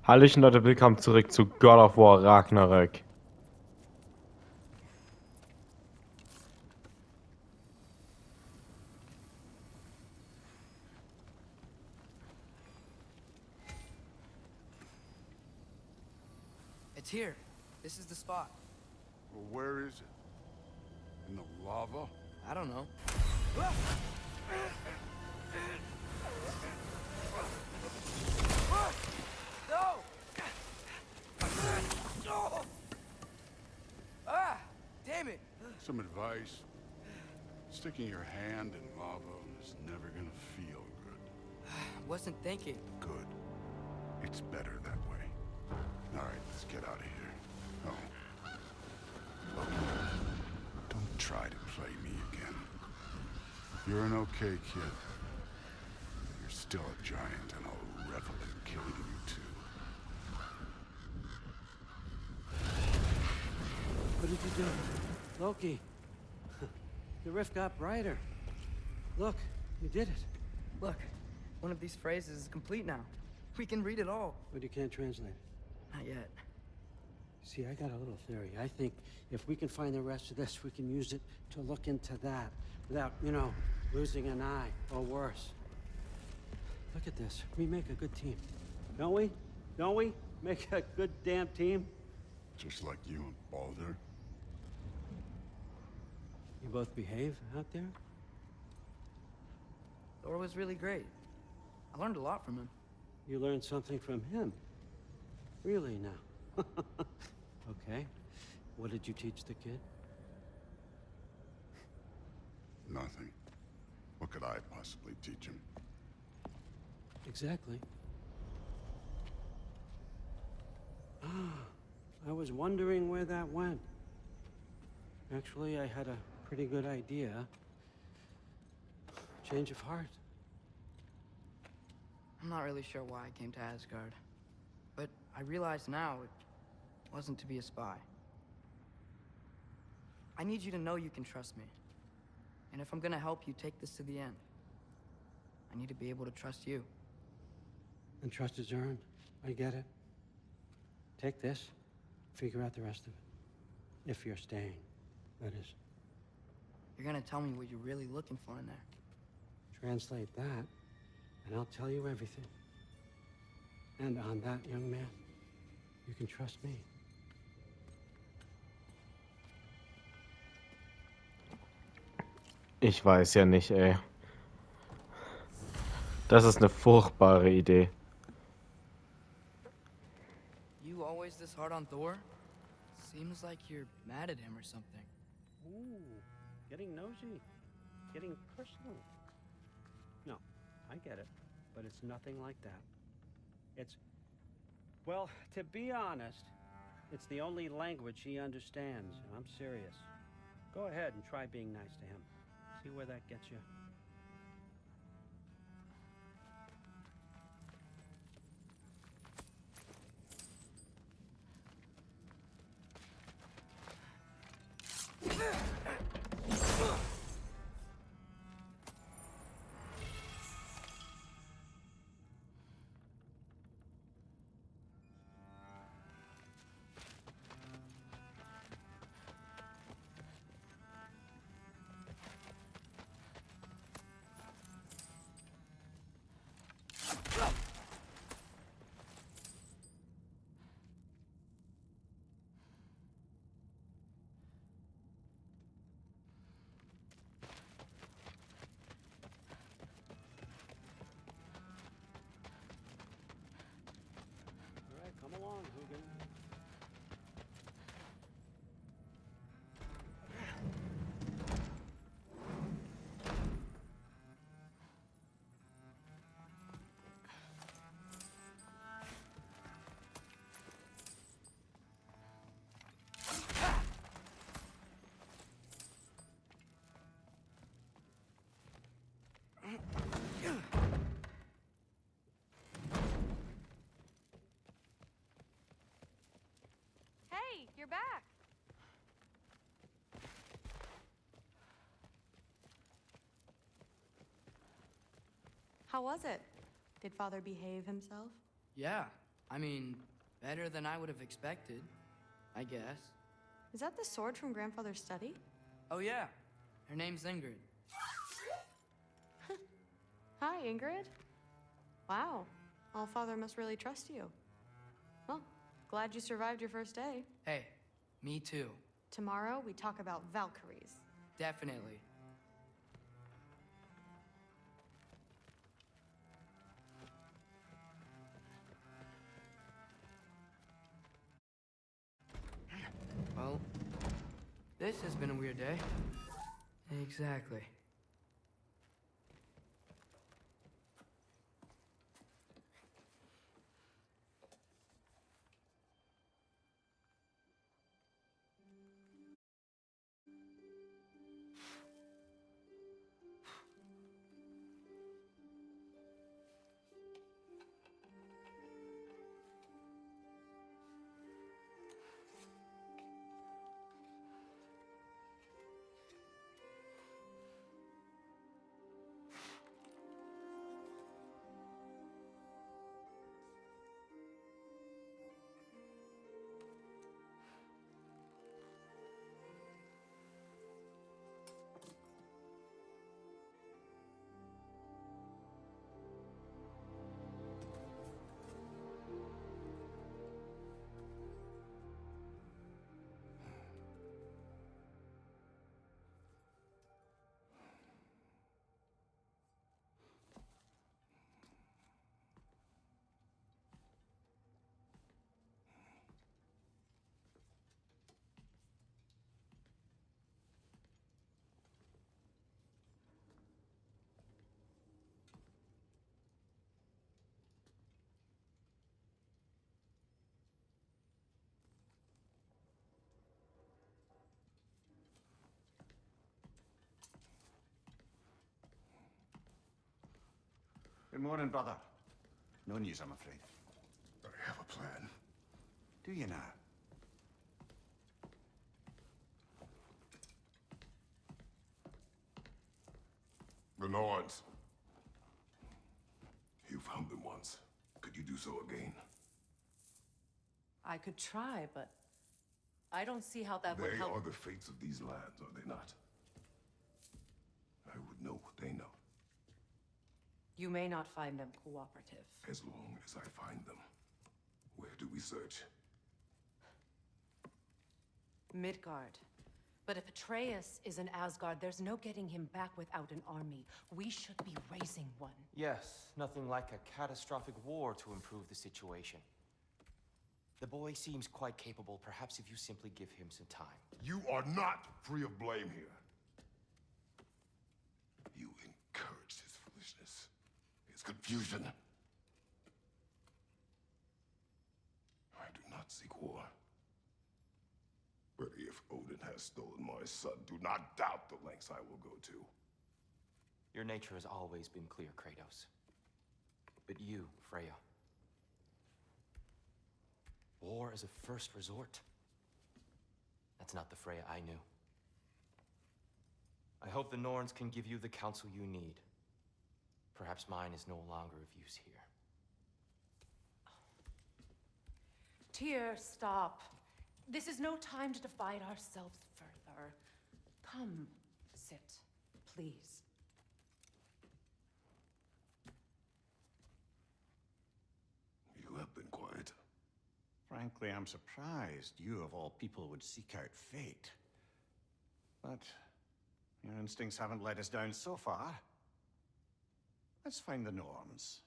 Hallöchen Leute, willkommen zurück zu God of War Ragnarök. It's here. This is the spot. Well, where is it? In the lava? I don't know. No! Ah! Damn it! Some advice. Sticking your hand in lava is never gonna feel good. Wasn't thinking. Good. It's better that way. Alright, let's get out of here. Oh. Look, don't try to play me again. You're an okay kid. You're still a giant, and I'll revel in killing you too. What did you do? Loki. The rift got brighter. Look, you did it. Look, one of these phrases is complete now. We can read it all. But you can't translate it. Not yet. See, I got a little theory. I think if we can find the rest of this, we can use it to look into that without, losing an eye or worse. Look at this. We make a good team. Don't we? Don't we? Make a good damn team? Just like you and Baldur. You both behave out there? Thor was really great. I learned a lot from him. You learned something from him? Really now? Okay. What did you teach the kid? Nothing. What could I possibly teach him? Exactly. I was wondering where that went. Actually, I had a pretty good idea. Change of heart. I'm not really sure why I came to Asgard. But I realize now it wasn't to be a spy. I need you to know you can trust me. And if I'm gonna help you take this to the end, I need to be able to trust you. And trust is earned. I get it. Take this, figure out the rest of it. If you're staying, that is. You're gonna tell me what you're really looking for in there. Translate that, and I'll tell you everything. And on that, young man, you can trust me. Ich weiß ja nicht, ey. Das ist eine furchtbare Idee. You always this hard on Thor? Seems like you're mad at him or something. Ooh, getting nosy, getting personal. No, I get it, but it's nothing like that. It's, well, to be honest, it's the only language he understands, and I'm serious. Go ahead and try being nice to him. See where that gets you. All right, come along, Hogan. Hey, you're back. How was it? Did Father behave himself? Yeah, I mean, better than I would have expected, I guess. Is that the sword from Grandfather's study? Oh yeah, her name's Ingrid. Hi, Ingrid. Wow, Allfather must really trust you. Well, glad you survived your first day. Hey, me too. Tomorrow, we talk about Valkyries. Definitely. Well, this has been a weird day. Exactly. Good morning, brother. No news, I'm afraid. I have a plan. Do you now? The Norns. You found them once. Could you do so again? I could try, but I don't see how that would They help. are the fates of these lands, are they not? I would know what they know, You may not find them cooperative. as long as I find them. Where do we search? Midgard. But if Atreus is in Asgard, there's no getting him back without an army. We should be raising one. Yes, nothing like a catastrophic war to improve the situation. The boy seems quite capable. Perhaps if you simply give him some time. You are not free of blame here. You encouraged his foolishness, his confusion. I do not seek war. But if Odin has stolen my son, do not doubt the lengths I will go to. Your nature has always been clear, Kratos. But you, Freya. War is a first resort. That's not the Freya I knew. I hope the Norns can give you the counsel you need. Perhaps mine is no longer of use here. Tyr, stop. This is no time to divide ourselves further. Come, sit, please. You have been quiet. Frankly, I'm surprised you, of all people, would seek out fate. But your instincts haven't let us down so far. Let's find the Norns.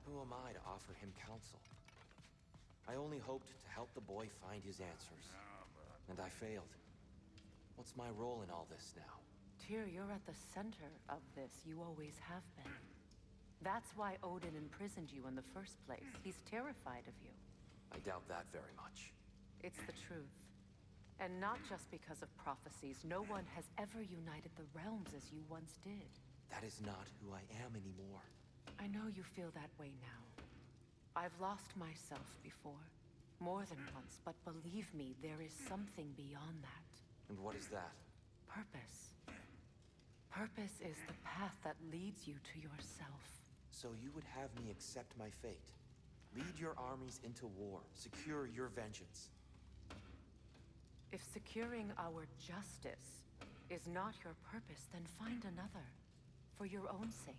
Who am I to offer him counsel? I only hoped to help the boy find his answers. And I failed. What's my role in all this now? Tyr, you're at the center of this. You always have been. That's why Odin imprisoned you in the first place. He's terrified of you. I doubt that very much. It's the truth. And not just because of prophecies. No one has ever united the realms as you once did. That is not who I am anymore. I know you feel that way now. I've lost myself before. More than once, but believe me, there is something beyond that. And what is that? Purpose. Purpose is the path that leads you to yourself. So you would have me accept my fate? Lead your armies into war, secure your vengeance. If securing our justice is not your purpose, then find another. For your own sake.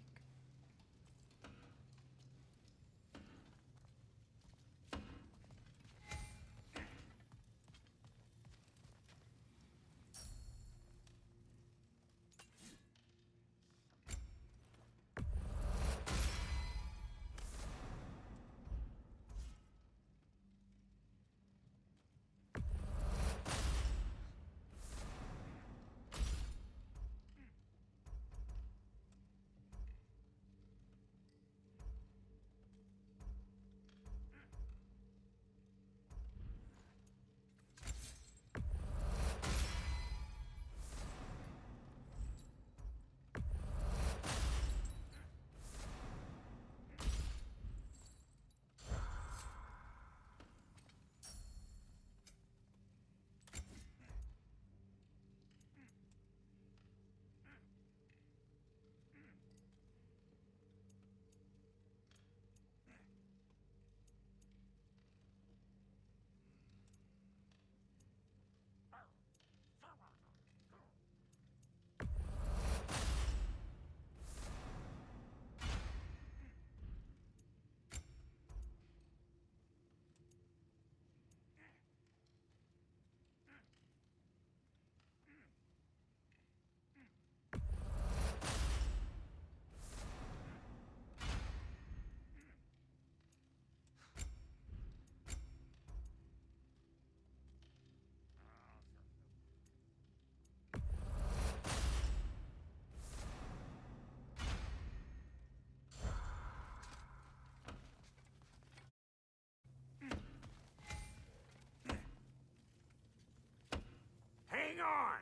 Hang on!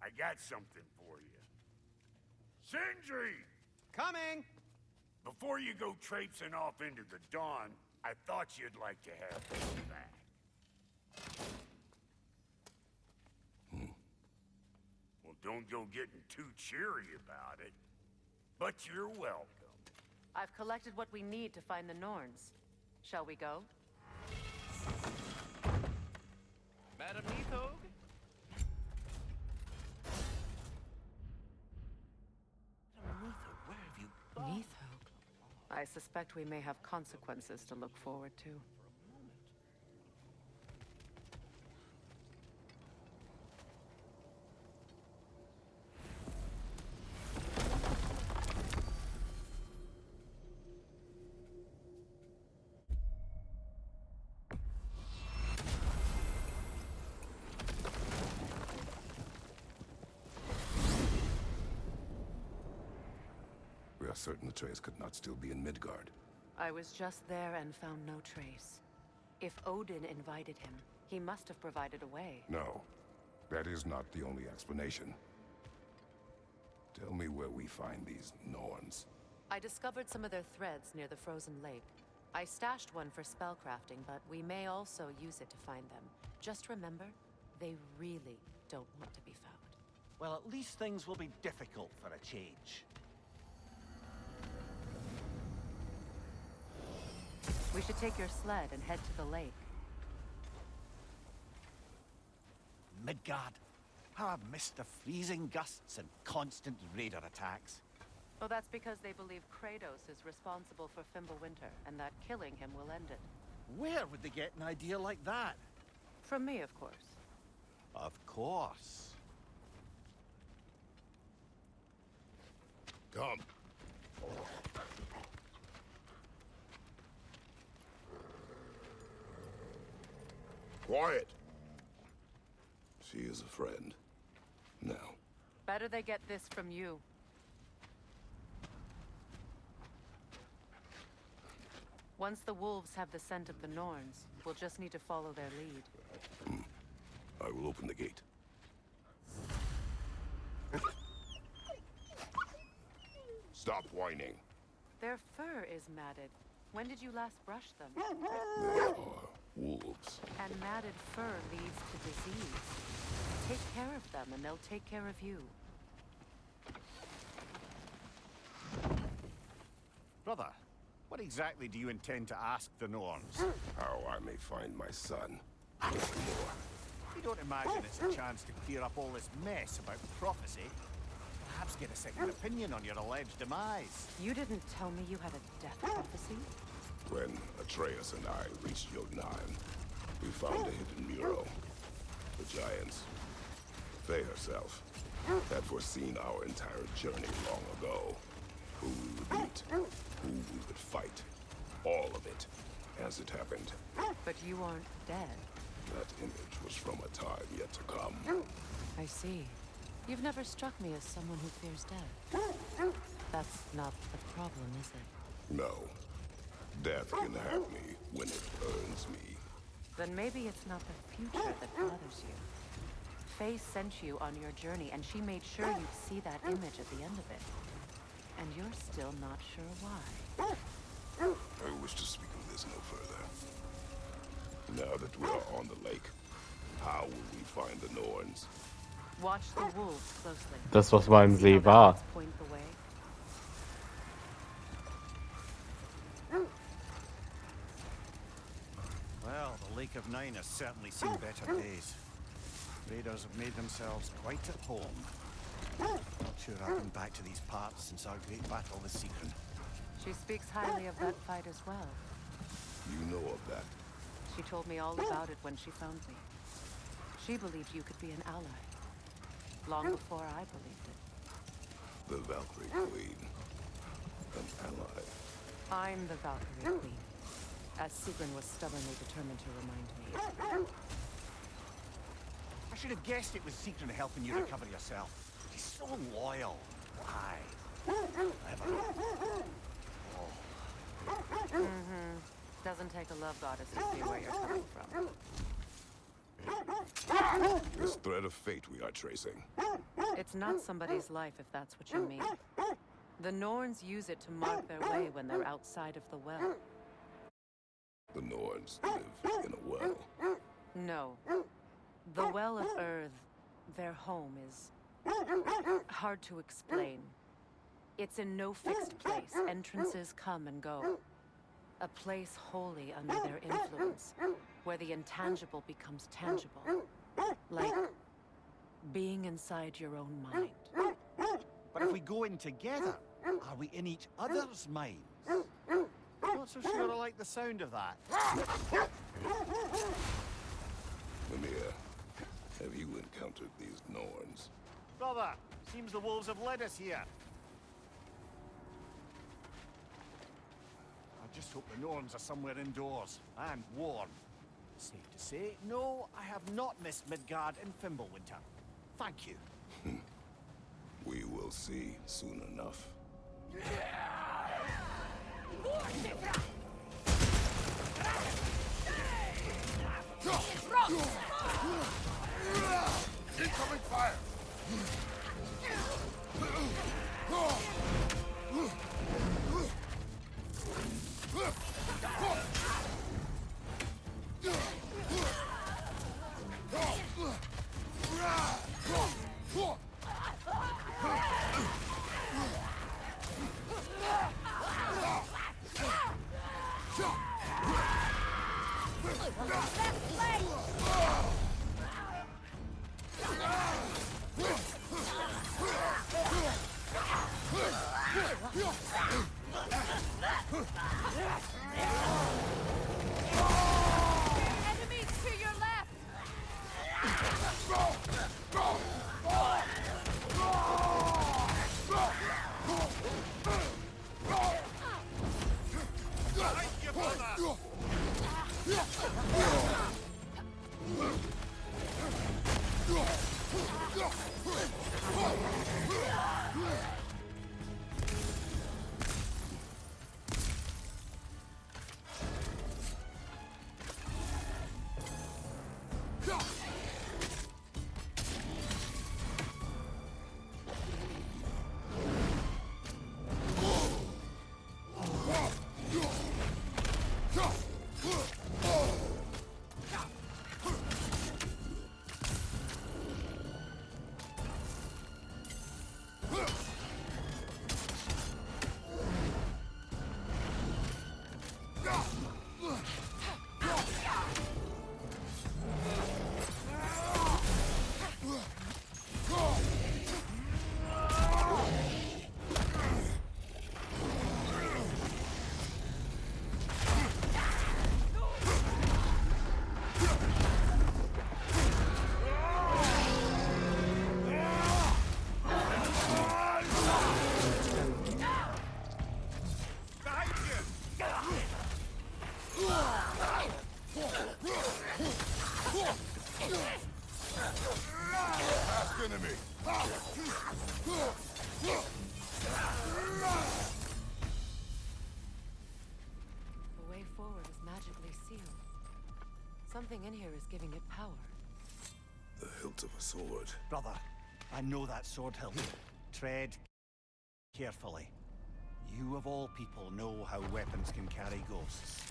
I got something for you. Sindri! Coming! Before you go traipsing off into the dawn, I thought you'd like to have this back. Well, don't go getting too cheery about it. But you're welcome. I've collected what we need to find the Norns. Shall we go? Madam Neathog? Neathog. I suspect we may have consequences to look forward to. We are certain the trace could not still be in Midgard. I was just there and found no trace. If Odin invited him, he must have provided a way. No, that is not the only explanation. Tell me where we find these Norns. I discovered some of their threads near the frozen lake. I stashed one for spellcrafting, but we may also use it to find them. Just remember, they really don't want to be found. Well, at least things will be difficult for a change. We should take your sled and head to the lake. Midgard. How I've missed the freezing gusts and constant raider attacks. Well, that's because they believe Kratos is responsible for Fimbulwinter, and that killing him will end it. Where would they get an idea like that? From me, of course. Of course. Come. Quiet. She is a friend. Now. Better they get this from you. Once the wolves have the scent of the Norns, we'll just need to follow their lead. I will open the gate. Stop whining. Their fur is matted. When did you last brush them? They are Wolves. And matted fur leads to disease. Take care of them and they'll take care of you. Brother, what exactly do you intend to ask the Norns? How I may find my son. Nothing more. You don't imagine it's a chance to clear up all this mess about prophecy? Perhaps get a second opinion on your alleged demise. You didn't tell me you had a death prophecy? When Atreus and I reached Jotunheim, we found a hidden mural. The Giants, Faye herself, had foreseen our entire journey long ago. Who we would meet, who we would fight. All of it, as it happened. But you aren't dead. That image was from a time yet to come. I see. You've never struck me as someone who fears death. That's not the problem, is it? No. Death can have me when it earns me. Then maybe it's not the future that bothers you. Faye sent you on your journey, and she made sure you'd see that image at the end of it. And you're still not sure why. I wish to speak of this no further. Now that we are on the lake, how will we find the Norns? Watch the wolves closely. Das, was beim See See how the war. dots point the way? Well, the Lake of Nine has certainly seen better days. Raiders have made themselves quite at home. Not sure I've been back to these parts since our great battle with Sigrun. She speaks highly of that fight as well. You know of that? She told me all about it when she found me. She believed you could be an ally. Long before I believed it. The Valkyrie Queen. An ally. I'm the Valkyrie Queen. As Sigrun was stubbornly determined to remind me. I should have guessed it was Sigrun helping you recover yourself. She's so loyal. Why? Clever. Doesn't take a love goddess to see where you're coming from. This thread of fate we are tracing. It's not somebody's life, if that's what you mean. The Norns use it to mark their way when they're outside of the well. The Norns live in a well. No. The Well of Earth, their home, is hard to explain. It's in no fixed place. Entrances come and go. A place wholly under their influence, where the intangible becomes tangible. Like being inside your own mind. But if we go in together, are we in each other's minds? Not so sure I like the sound of that. Mimir, have you encountered these Norns? Brother, seems the wolves have led us here. I just hope the Norns are somewhere indoors and warm. Safe to say, no, I have not missed Midgard in Fimbulwinter. Thank you. We will see soon enough. Incoming fire! Enemies to your left! Everything in here is giving it power. The hilt of a sword. Brother, I know that sword hilt. Tread carefully. You of all people know how weapons can carry ghosts.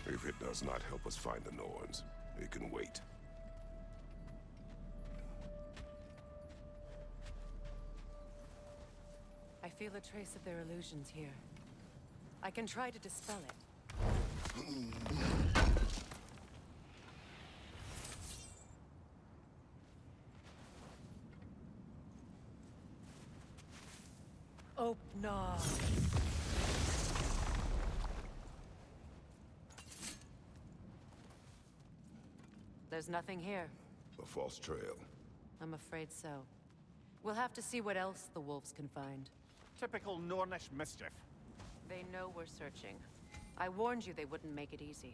If it does not help us find the Norns, it can wait. I feel a trace of their illusions here. I can try to dispel it. Oh, no. There's nothing here. A false trail. I'm afraid so. We'll have to see what else the wolves can find. Typical Nornish mischief. They know we're searching. I warned you they wouldn't make it easy.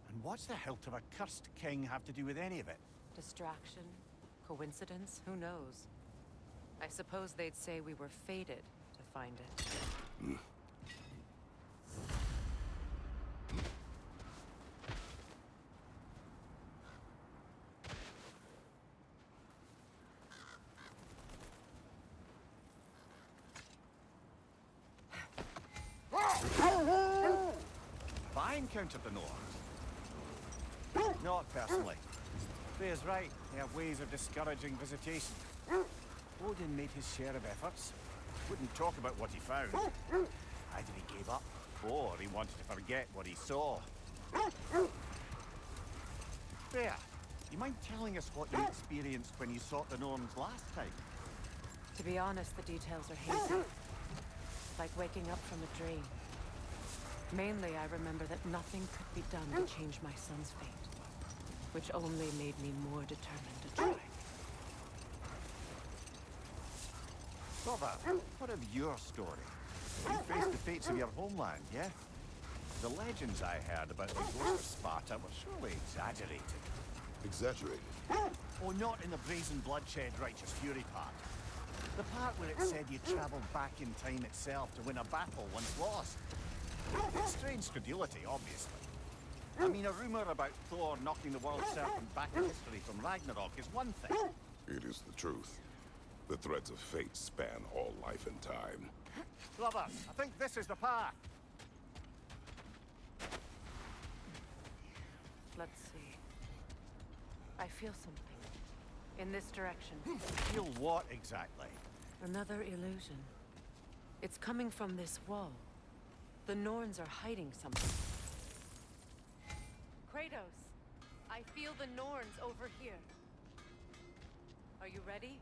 And what's the hilt of a cursed king have to do with any of it? Distraction? Coincidence? Who knows? I suppose they'd say we were fated to find it. I encountered the Norns. Not personally. Freya's right. They have ways of discouraging visitation. Odin made his share of efforts. Wouldn't talk about what he found. Either he gave up, or he wanted to forget what he saw. Freya, you mind telling us what you experienced when you sought the Norns last time? To be honest, the details are hazy. Like waking up from a dream. Mainly, I remember that nothing could be done to change my son's fate, which only made me more determined to try. Brother, what of your story? You faced the fates of your homeland, yeah? The legends I heard about the ghost of Sparta were surely exaggerated. Exaggerated? Oh, not in the brazen bloodshed righteous fury part. The part where it said you travelled back in time itself to win a battle once lost. It's strange credulity, obviously. I mean, a rumour about Thor knocking the world serpent back in history from Ragnarök is one thing. It is the truth. The threads of fate span all life and time. Brother, I think this is the path. Let's see. I feel something. In this direction. Feel what exactly? Another illusion. It's coming from this wall. The Norns are hiding something. Kratos! I feel the Norns over here. Are you ready?